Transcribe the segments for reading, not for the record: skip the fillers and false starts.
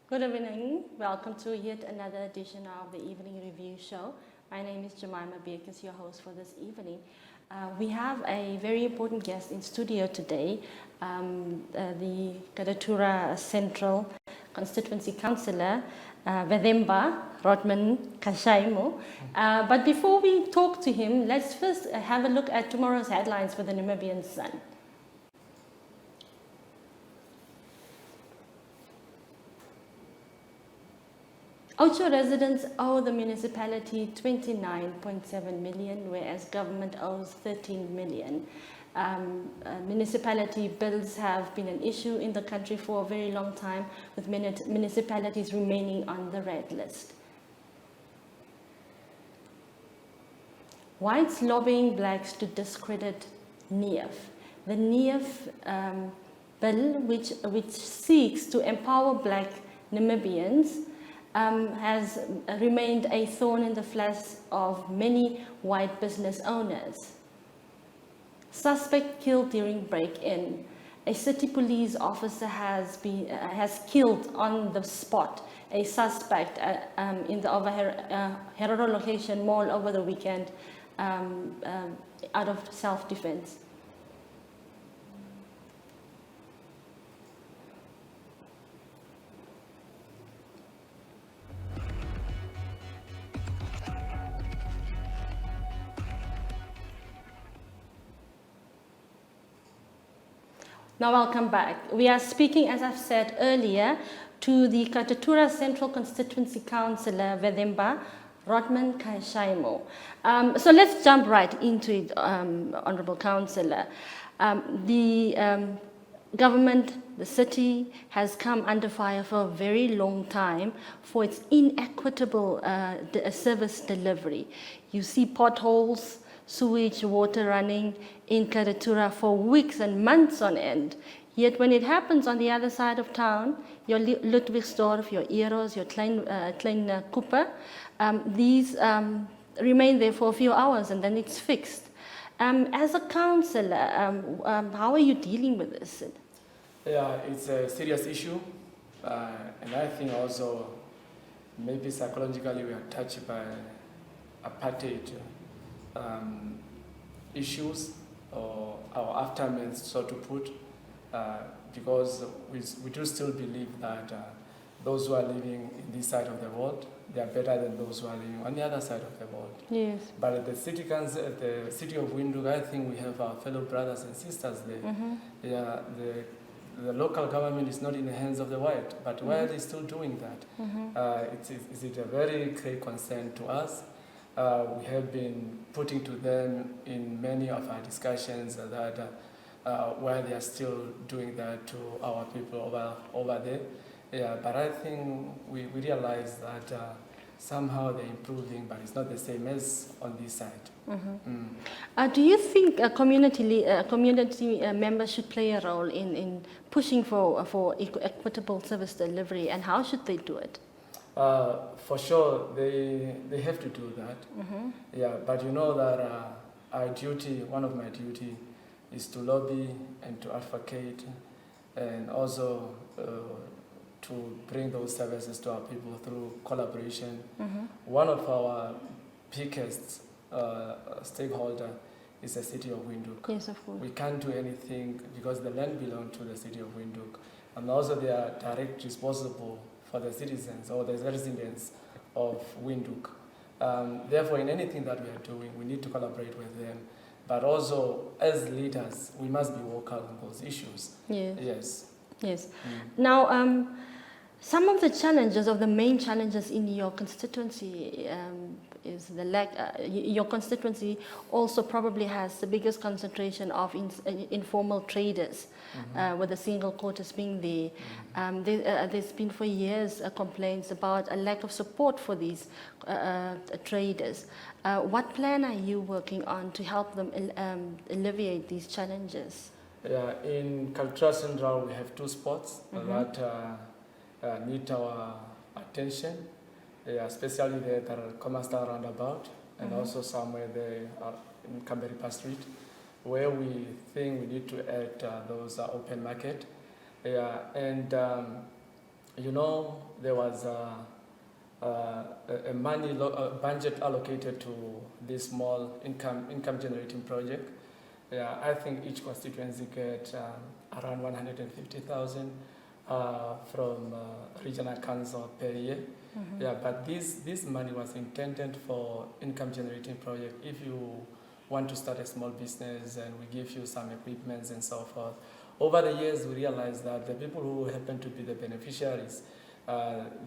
Good evening. Welcome to yet another edition of the Evening Review Show. My name is Jemima Beekes, your host for this evening. We have a very important guest in studio today, the Kadatura Central Constituency Councillor, Vedemba Rodman Kashaimu. But before we talk to him, let's first have a look at tomorrow's headlines for the Namibian Sun. Ocho residents owe the municipality 29.7 million, whereas government owes 13 million. Municipality bills have been an issue in the country for a very long time, with municipalities remaining on the red list. Whites lobbying blacks to discredit NIAF. The NIAF bill, which seeks to empower black Namibians, has remained a thorn in the flesh of many white business owners. Suspect killed during break-in. A city police officer has killed on the spot a suspect in the Herero location mall over the weekend out of self-defense. Now welcome back. We are speaking, as I've said earlier, to the Katatura Central Constituency Councillor Vedemba Rodman Kashaimu. So let's jump right into it, Honourable Councillor. The government, the city, has come under fire for a very long time for its inequitable service delivery. You see potholes, sewage, water running in Karatura for weeks and months on end. Yet when it happens on the other side of town, your Ludwigsdorf, your Eros, your Klein Cooper, these remain there for a few hours and then it's fixed. As a councillor, how are you dealing with this? Yeah, it's a serious issue, and I think also maybe psychologically we are touched by apartheid issues or our aftermath, so to put, because we do still believe that those who are living in this side of the world, they are better than those who are living on the other side of the world. Yes. But at the city of Windhoek, I think we have our fellow brothers and sisters there. Mm-hmm. Yeah, the local government is not in the hands of the white, but why are they still doing that? Mm-hmm. It's a very great concern to us. We have been putting to them in many of our discussions that why they are still doing that to our people over there. Yeah, but I think we realize that somehow they're improving, but it's not the same as on this side. Mm-hmm. Do you think community members should play a role in pushing for equitable service delivery, and how should they do it? For sure, they have to do that. Mm-hmm. Yeah, but you know that one of my duty, is to lobby and to advocate, and also to bring those services to our people through collaboration. Mm-hmm. One of our biggest stakeholder is the city of Windhoek. Yes, of course. We can't do anything because the land belongs to the city of Windhoek, and also they are directly responsible for the citizens or the residents of Windhoek. Therefore, in anything that we are doing, we need to collaborate with them. But also, as leaders, we must be vocal on those issues. Yes. Yes. Yes. Now, some of the challenges, of the main challenges in your constituency, is the lack. Your constituency also probably has the biggest concentration of informal traders, with the single quarters being there. There's been for years complaints about a lack of support for these traders. What plan are you working on to help them alleviate these challenges? Yeah, in Katatura Central, we have two spots that need our attention, especially the Komasta roundabout and also somewhere there in Kamberipa Street, where we think we need to add those open market. And you know, there was a budget allocated to this small income generating project. Yeah, I think each constituency get around 150,000 from regional council per year. Yeah, but this money was intended for income generating project. If you want to start a small business and we give you some equipments and so forth. Over the years, we realized that the people who happen to be the beneficiaries,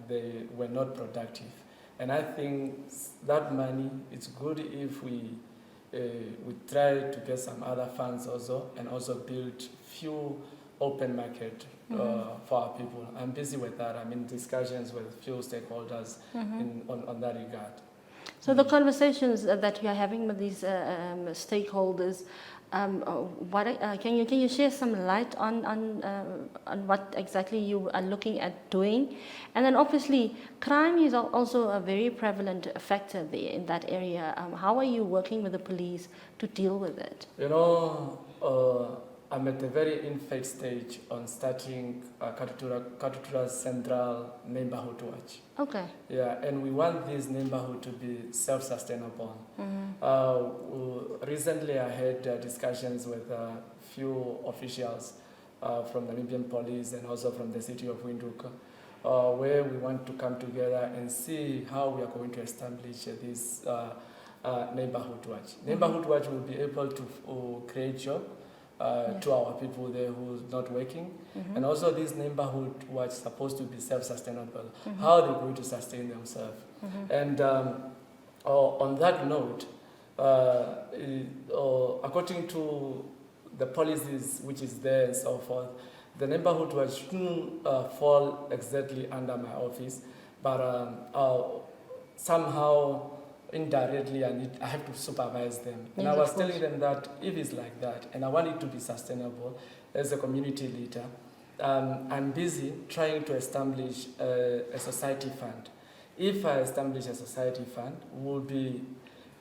they were not productive. And I think that money, it's good if we try to get some other funds also, and also build few open market for our people. I'm busy with that. I'm in discussions with few stakeholders on that regard. So the conversations that you are having with these stakeholders, can you share some light on what exactly you are looking at doing? And then obviously crime is also a very prevalent factor there in that area. How are you working with the police to deal with it? You know, I'm at a very infant stage on starting Katutura Central Neighborhood Watch. Okay. Yeah, and we want this neighborhood to be self-sustainable. Recently, I had discussions with a few officials from the Namibian police and also from the city of Windhoek, where we want to come together and see how we are going to establish this neighborhood watch. Neighborhood watch will be able to create jobs to our people there who's not working. And also this neighborhood watch supposed to be self-sustainable. How are they going to sustain themselves? And on that note, according to the policies which is there and so forth, the neighborhood watch shouldn't fall exactly under my office, but somehow indirectly I have to supervise them. And Yes, I was of course. telling them that if it's like that, and I want it to be sustainable as a community leader, I'm busy trying to establish a society fund. If I establish a society fund, will be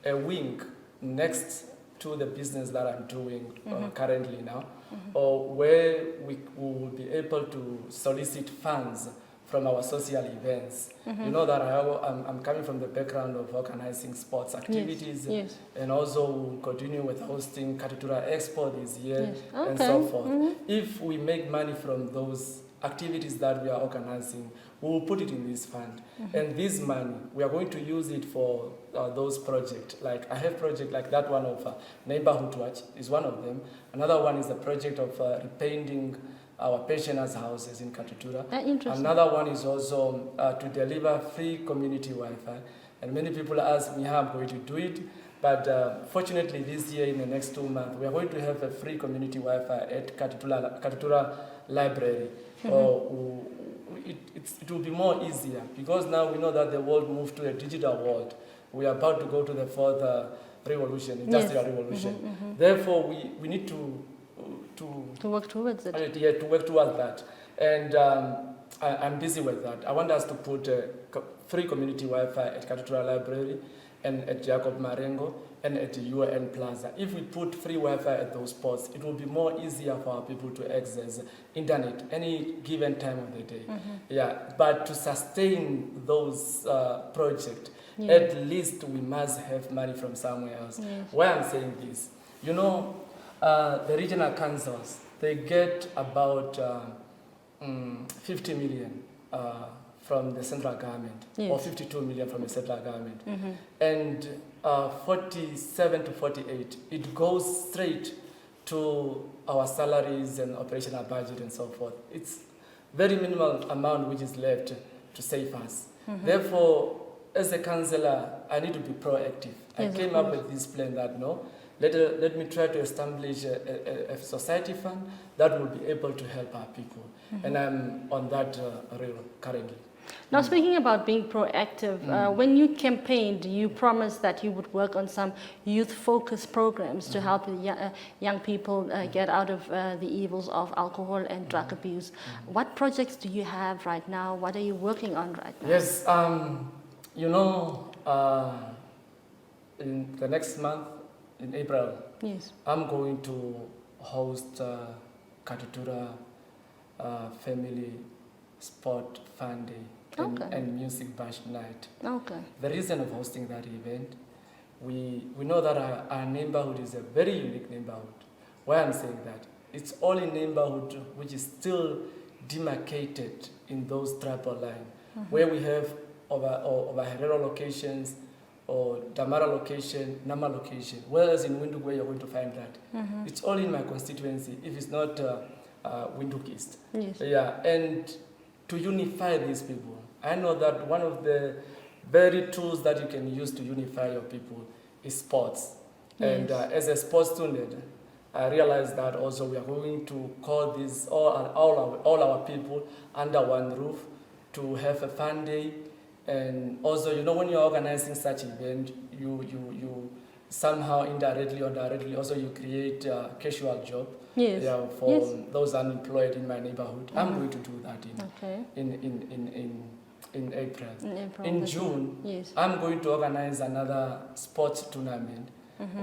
a wing next to the business that I'm doing currently now, or where we will be able to solicit funds from our social events. You know that I'm coming from the background of organizing sports activities, Yes. and also we'll continue with hosting Katutura Expo this year, Yes. and Okay. so forth. If we make money from those activities that we are organizing, we will put it in this fund. And this money, we are going to use it for those projects. Like I have project like that one of Neighborhood Watch is one of them. Another one is the project of repainting our pensioners' houses in Katutura. Interesting. Another one is also to deliver free community Wi-Fi. And many people ask me how I'm going to do it. But fortunately this year, in the next 2 months, we are going to have a free community Wi-Fi at Katutura Library. It will be more easier because now we know that the world moved to a digital world. We are about to go to the fourth revolution, industrial revolution. Therefore, we need to work towards it. To work towards that. And I'm busy with that. I want us to put free community Wi-Fi at Katutura Library and at Jacob Marengo and at the UN Plaza. If we put free Wi-Fi at those spots, it will be more easier for our people to access internet any given time of the day. Yeah, but to sustain those projects, at least we must have money from somewhere else. Why I'm saying this, you know, the regional councils, they get about 50 million from the central government, or 52 million from the central government. And 47 to 48, it goes straight to our salaries and operational budget and so forth. It's very minimal amount which is left to save us. Therefore, as a councillor, I need to be proactive. I came up with this plan that let me try to establish a society fund that will be able to help our people. And I'm on that rail currently. Now, speaking about being proactive, when you campaigned, you promised that you would work on some youth-focused programs to help young people get out of the evils of alcohol and drug abuse. What projects do you have right now? What are you working on right now? Yes, you know, in the next month, in April, I'm going to host Katutura Family sport fun day and music bash night. Okay. The reason of hosting that event, we know that our neighborhood is a very unique neighborhood. Why I'm saying that? It's only neighborhood which is still demarcated in those tribal lines, where we have over Herero locations, or Damara location, Nama location. Whereas in Windhoek, where you're going to find that, it's all in my constituency, if it's not Windhoek East. Yes. Yeah, and to unify these people, I know that one of the very tools that you can use to unify your people is sports. Yes. And as a sports student, I realized that also we are going to call these all our people under one roof to have a fun day. And also, you know, when you're organizing such event, you somehow indirectly or directly also you create a casual job. Yes. Yeah, for those unemployed in my neighborhood. I'm going to do that in April. In June, yes, I'm going to organize another sports tournament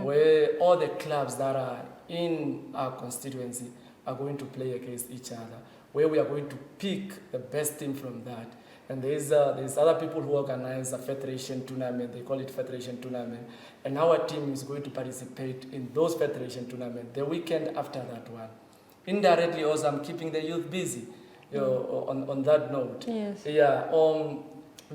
where all the clubs that are in our constituency are going to play against each other, where we are going to pick the best team from that. And there's other people who organize a federation tournament, they call it federation tournament, and our team is going to participate in those federation tournaments the weekend after that one. Indirectly also, I'm keeping the youth busy, you know, on that note. yes, Yeah,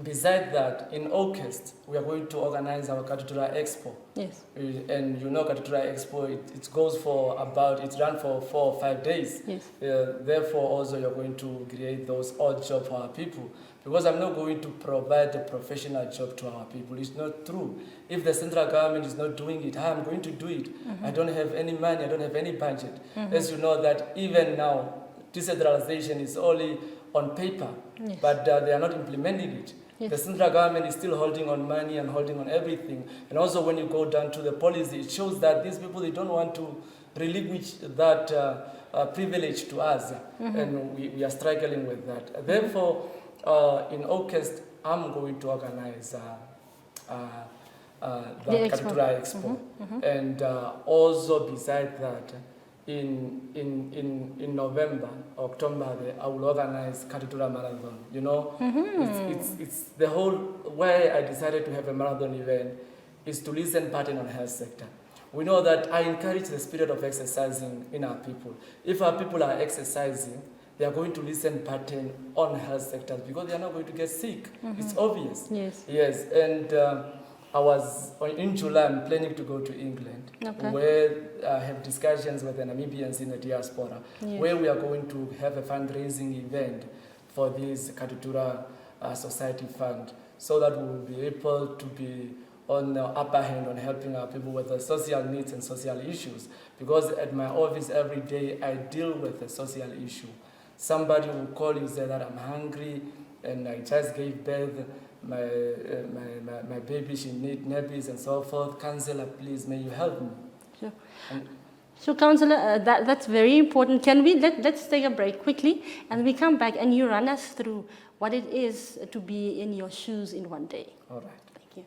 besides that, in August, we are going to organize our Katutura Expo. yes, And you know Katutura Expo, it goes for it's run for 4 or 5 days. yes, Therefore, also you're going to create those odd jobs for our people. Because I'm not going to provide a professional job to our people. It's not true. If the central government is not doing it, how I'm going to do it? I don't have any money, I don't have any budget. As you know that even now, decentralization is only on paper, yes, but they are not implementing it. yes. The central government is still holding on money and holding on everything. And also when you go down to the policy, it shows that these people, they don't want to relinquish that privilege to us. And we are struggling with that. Therefore, in August, I'm going to organize the Katutura Expo. And also beside that, in November, October, I will organize Katutura Marathon. You know, it's the whole why I decided to have a marathon event is to listen pattern on health sector. We know that I encourage the spirit of exercising in our people. If our people are exercising, they are going to listen pattern on health sectors because they are not going to get sick. It's obvious. Yes. Yes, and in July, I'm planning to go to England, where I have discussions with the Namibians in the diaspora, where we are going to have a fundraising event for this Katutura Society Fund, so that we will be able to be on the upper hand on helping our people with the social needs and social issues. Because at my office every day, I deal with a social issue. Somebody will call you and say that I'm hungry and I just gave birth, my baby, she needs nappies and so forth. Councillor, please, may you help me? Sure. So, Councillor, that's very important. Can we let's take a break quickly, and we come back and you run us through what it is to be in your shoes in one day. All right. Thank you.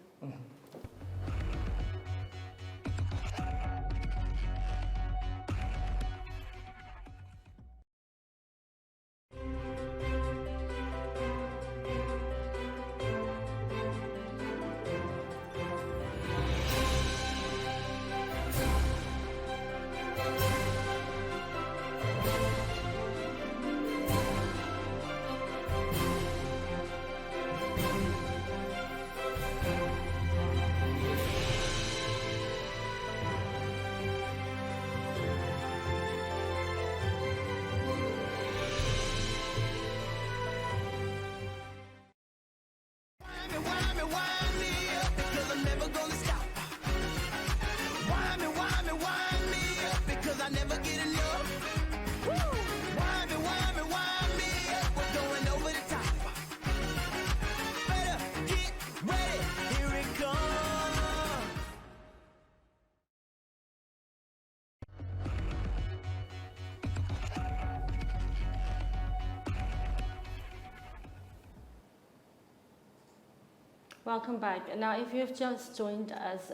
Welcome back. Now, if you have just joined us,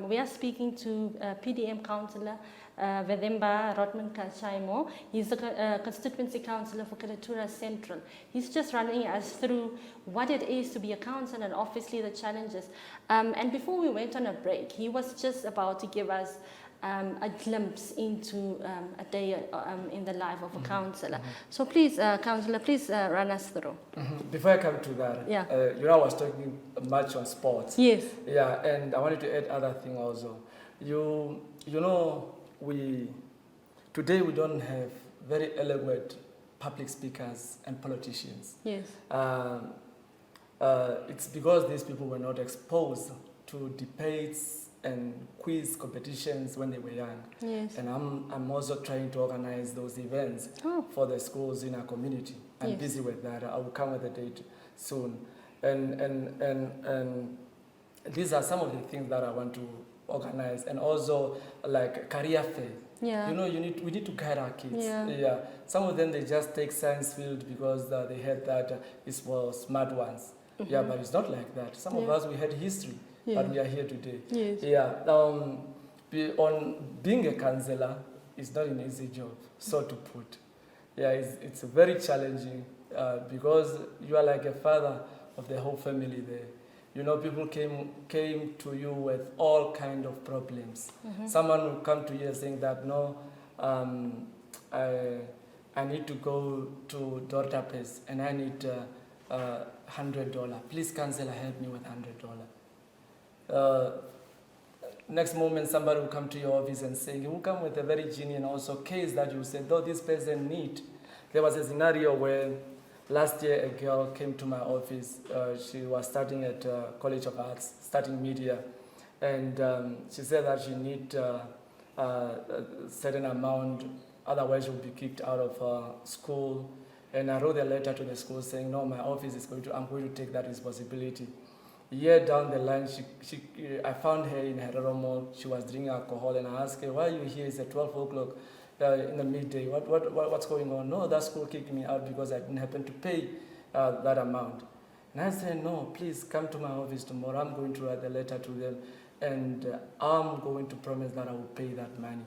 we are speaking to PDM Councillor Vedemba Rotman Kachaimo. He's the constituency councillor for Karatura Central. He's just running us through what it is to be a councillor and obviously the challenges. And before we went on a break, he was just about to give us a glimpse into a day in the life of a councillor. So please, councillor, please run us through. Before I come to that, Yeah. I was talking much on sports. Yes. Yeah, and I wanted to add other thing also. Today we don't have very eloquent public speakers and politicians. Yes. It's because these people were not exposed to debates and quiz competitions when they were young. Yes. And I'm also trying to organize those events for the schools in our community. I'm Yes. busy with that. I will come with a date soon. And these are some of the things that I want to organize, and also like career fair. Yeah. We need to guide our kids. Yeah. Some of them they just take science field because they heard that it's for smart ones. Yeah, but it's not like that. Some of us we had history, but we are here today. Yes. Yeah. On being a councillor is not an easy job, so to put. Yeah, it's very challenging because you are like a father of the whole family there. People came to you with all kind of problems. Someone will come to you saying that, no, I need to go to Dorta Place and I need $100. Please, councillor, help me with $100. Next moment, somebody will come to your office and say, you will come with a very genuine also case that you said, though this person need. There was a scenario where last year a girl came to my office. She was studying at College of Arts, studying media. And she said that she need a certain amount, otherwise she will be kicked out of school. And I wrote a letter to the school saying, no, my office is I'm going to take that responsibility. A year down the line, I found her in Herero Mall. She was drinking alcohol, and I asked her, why are you here? It's at 12 o'clock in the midday. What's going on? No, that school kicked me out because I didn't happen to pay that amount. And I said, no, please come to my office tomorrow. I'm going to write a letter to them, and I'm going to promise that I will pay that money.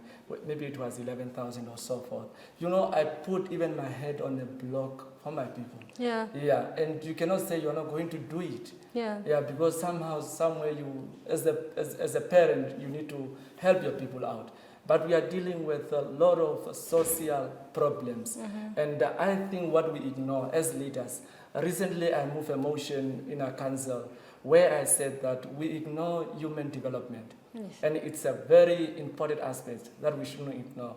Maybe it was 11,000 or so forth. I put even my head on the block for my people. Yeah. Yeah, and you cannot say you're not going to do it. Yeah. Yeah, because somehow, somewhere, you, as a parent, you need to help your people out. But we are dealing with a lot of social problems. And I think what we ignore as leaders, recently I moved a motion in our council where I said that we ignore human development. Yes. And it's a very important aspect that we shouldn't ignore.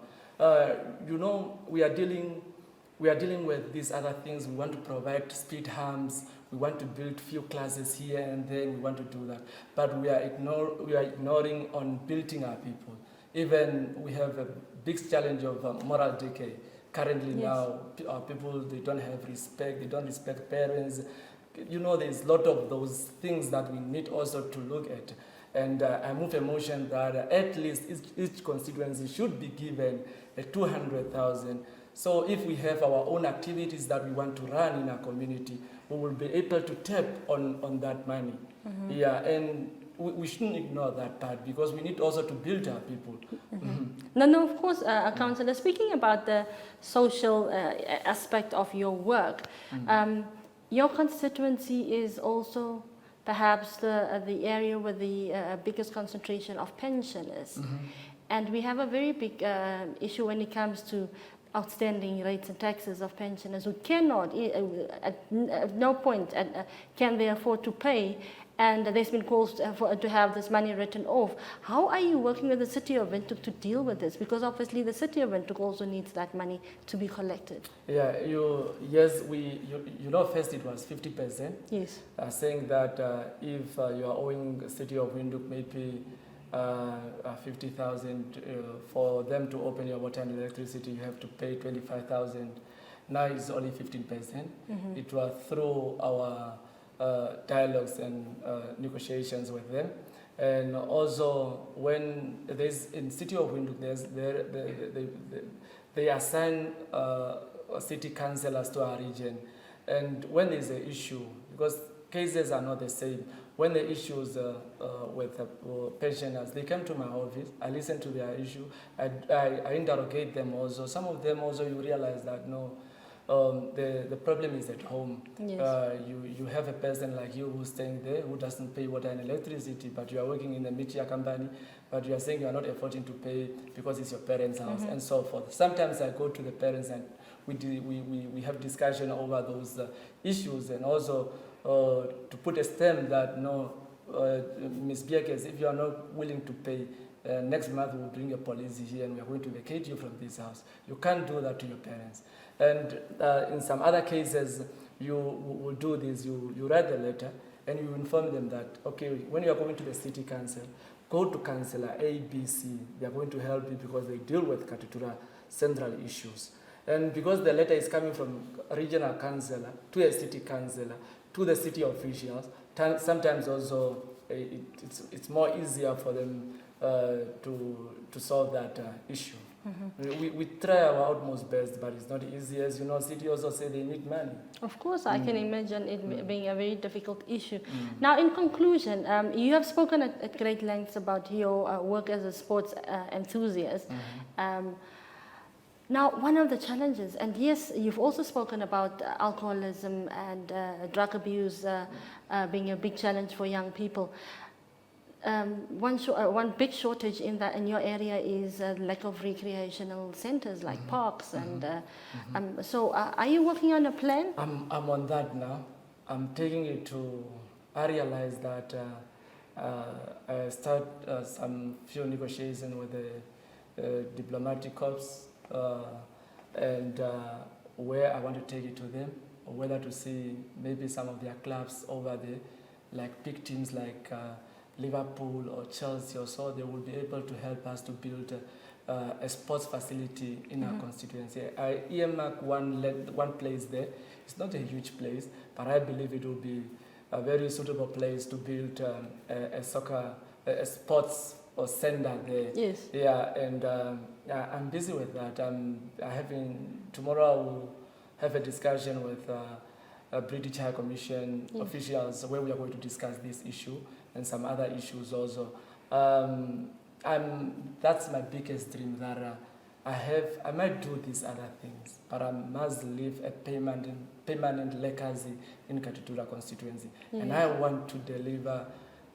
We are dealing with these other things. We want to provide speed humps. We want to build few classes here and there. We want to do that. But we are ignoring on building our people. Even we have a big challenge of moral decay. Currently now, our people, they don't have respect. They don't respect parents. There's a lot of those things that we need also to look at. And I moved a motion that at least each constituency should be given 200,000. So if we have our own activities that we want to run in our community, we will be able to tap on that money. Yeah, and we shouldn't ignore that part because we need also to build our people. No, of course, Councillor, speaking about the social aspect of your work, your constituency is also perhaps the area with the biggest concentration of pensioners. And we have a very big issue when it comes to outstanding rates and taxes of pensioners who cannot, at no point can they afford to pay, and there's been calls to have this money written off. How are you working with the City of Windhoek to deal with this? Because obviously the City of Windhoek also needs that money to be collected. Yeah, first it was 50%. Yes. Saying that if you are owing the City of Windhoek maybe 50,000 for them to open your water and electricity, you have to pay 25,000. Now it's only 15%. It was through our dialogues and negotiations with them. And also when there's in City of Windhoek, they assign city councillors to our region. And when there's an issue, because cases are not the same. When the issues with pensioners, they come to my office, I listen to their issue, I interrogate them also. Some of them also you realize that no, the problem is at home. Yes. You have a person like you who's staying there who doesn't pay water and electricity, but you are working in a media company, but you are saying you are not affording to pay because it's your parents' house and so forth. Sometimes I go to the parents and we have discussion over those issues, and also to put a stamp that no, Ms. Biakes, if you are not willing to pay, next month we'll bring a police here and we are going to vacate you from this house. You can't do that to your parents. And in some other cases, you will do this, you write the letter and you inform them that, okay, when you are going to the city council, go to councillor A, B, C. They are going to help you because they deal with Katutura central issues. And because the letter is coming from a regional councillor to a city councillor to the city officials, sometimes also it's more easier for them to solve that issue. We try our utmost best, but it's not easy. As you know, city also say they need money. Of course, I can imagine it being a very difficult issue. Now, in conclusion, you have spoken at great lengths about your work as a sports enthusiast. Now, one of the challenges, and yes, you've also spoken about alcoholism and drug abuse being a big challenge for young people. One big shortage in your area is lack of recreational centers like parks, and so are you working on a plan? I'm on that now. I'm taking it to. I realize that I start some few negotiations with the diplomatic corps, and where I want to take it to them, or whether to see maybe some of their clubs over there, like big teams like Liverpool or Chelsea or so, they will be able to help us to build a sports facility in our constituency. I earmark one place there. It's not a huge place, but I believe it will be a very suitable place to build a sports or center there. Yes. Yeah, and I'm busy with that. Tomorrow I will have a discussion with British High Commission officials where we are going to discuss this issue and some other issues also. That's my biggest dream, that I might do these other things, but I must leave a permanent legacy in Katutura constituency. And I want to deliver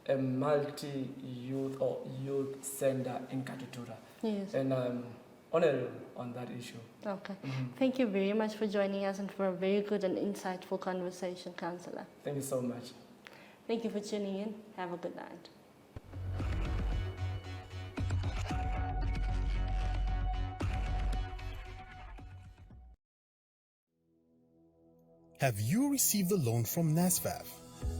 a multi-youth or youth center in Katutura. Yes. And I'm honored on that issue. Okay. Thank you very much for joining us and for a very good and insightful conversation, Councillor. Thank you so much. Thank you for tuning in. Have a good night. Have you received a loan from NSFAF?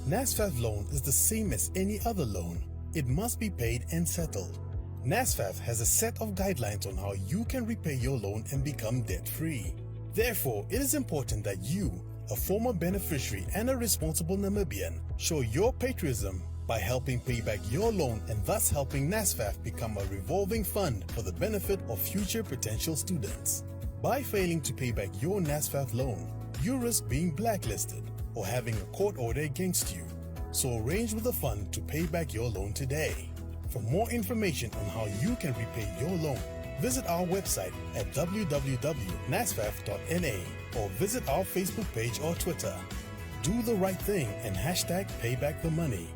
NSFAF loan is the same as any other loan. It must be paid and settled. NSFAF has a set of guidelines on how you can repay your loan and become debt-free. Therefore, it is important that you, a former beneficiary and a responsible Namibian, show your patriotism by helping pay back your loan and thus helping NSFAF become a revolving fund for the benefit of future potential students. By failing to pay back your NSFAF loan, you risk being blacklisted or having a court order against you. So arrange with the fund to pay back your loan today. For more information on how you can repay your loan, visit our website at www.nasfaf.na or visit our Facebook page or Twitter. Do the right thing and #paybackthemoney.